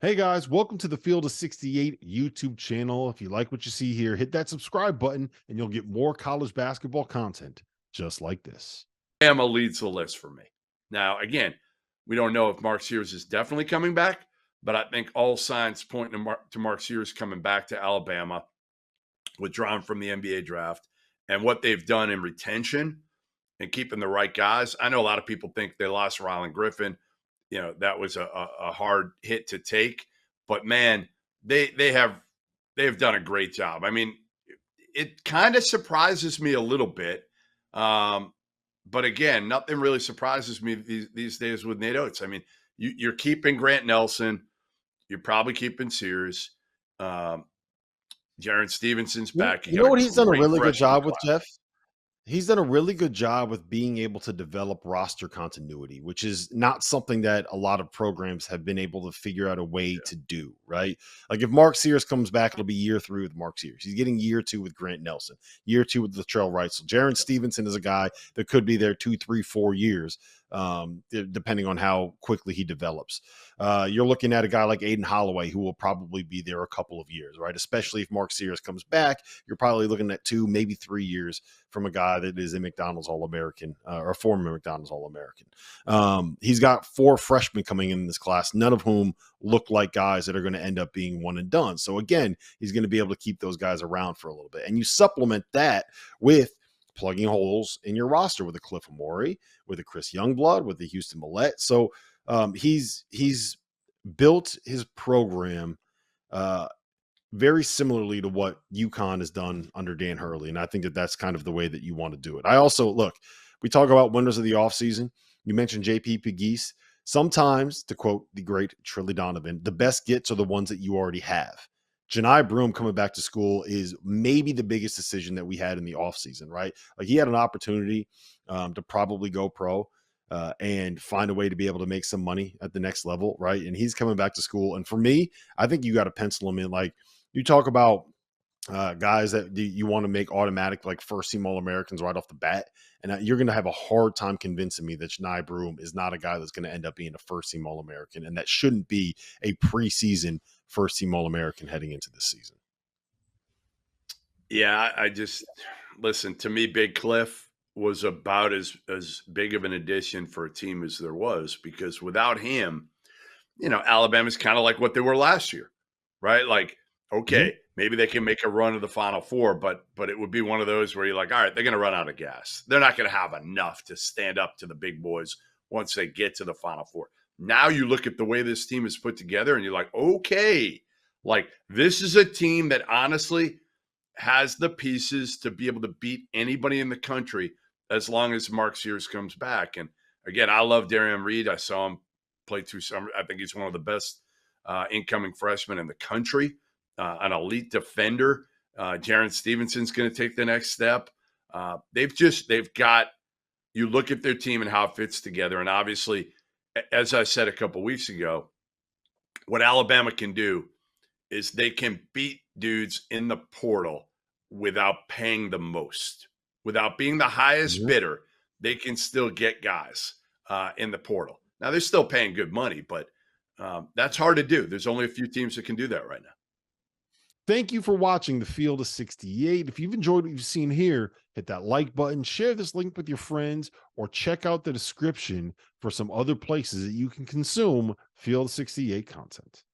Hey guys, welcome to the Field of 68 YouTube channel. If you like what you see here, hit that subscribe button and you'll get more college basketball content just like this. Alabama leads the list for me. Now, again, we don't know if Mark Sears is definitely coming back, but I think all signs point to Mark Sears coming back to Alabama, withdrawn from the NBA draft, and what they've done in retention and keeping the right guys. I know a lot of people think they lost Rylan Griffin. You know, that was a hard hit to take, but man, they have done a great job. I mean, it kind of surprises me a little bit. But again, nothing really surprises me these days with Nate Oates. I mean, you're keeping Grant Nelson, you're probably keeping Sears. Um, Jaron Stevenson's You back. You you got know a what he's done a great really good freshman job with, class. Jeff? He's done a really good job with being able to develop roster continuity, which is not something that a lot of programs have been able to figure out a way Yeah. to do, right? Like if Mark Sears comes back, it'll be year 3 with Mark Sears. He's getting year 2 with Grant Nelson, year 2 with Latrell Wright. So Jaron Stevenson is a guy that could be there 2, 3, 4 years, depending on how quickly he develops. You're looking at a guy like Aiden Holloway, who will probably be there a couple of years, right? Especially if Mark Sears comes back, you're probably looking at 2, maybe 3 years from a guy that is a McDonald's All-American or a former McDonald's All-American. He's got 4 freshmen coming in this class, none of whom look like guys that are going to end up being one and done. So again, he's going to be able to keep those guys around for a little bit. And you supplement that with plugging holes in your roster with a Cliff Amore, with a Chris Youngblood, with the Houston Millette. So he's built his program uh, very similarly to what UConn has done under Dan Hurley. And I think that that's kind of the way that you want to do it. I also look, we talk about winners of the offseason. You mentioned JP Pegues. Sometimes, to quote the great Trilly Donovan, the best gets are the ones that you already have. Janai Broom coming back to school is maybe the biggest decision that we had in the offseason, right? Like he had an opportunity to probably go pro and find a way to be able to make some money at the next level, right? And he's coming back to school. And for me, I think you got to pencil him in. Like you talk about guys that you want to make automatic, like first team All Americans right off the bat. And you're going to have a hard time convincing me that Janai Broom is not a guy that's going to end up being a first team All American. And that shouldn't be a preseason first team All American heading into this season. Yeah, I just listen to me. Big Cliff was about as big of an addition for a team as there was because without him, Alabama's kind of like what they were last year, right? Like, Mhm. okay, maybe they can make a run of the Final Four, but it would be one of those where you're like, all right, they're going to run out of gas. They're not going to have enough to stand up to the big boys once they get to the Final Four. Now you look at the way this team is put together, and you're like, okay, like this is a team that honestly has the pieces to be able to beat anybody in the country as long as Mark Sears comes back. And again, I love Darian Reed. I saw him play 2 summers. I think he's one of the best incoming freshmen in the country, an elite defender. Jaron Stevenson's going to take the next step. They've got, you look at their team and how it fits together. And obviously, as I said a couple weeks ago, what Alabama can do is they can beat dudes in the portal without paying the most, without being the highest Mhm. bidder. They can still get guys in the portal. Now they're still paying good money, but that's hard to do. There's only a few teams that can do that right now. Thank you for watching the Field of 68. If you've enjoyed what you've seen here, hit that like button, share this link with your friends, or check out the description for some other places that you can consume Field of 68 content.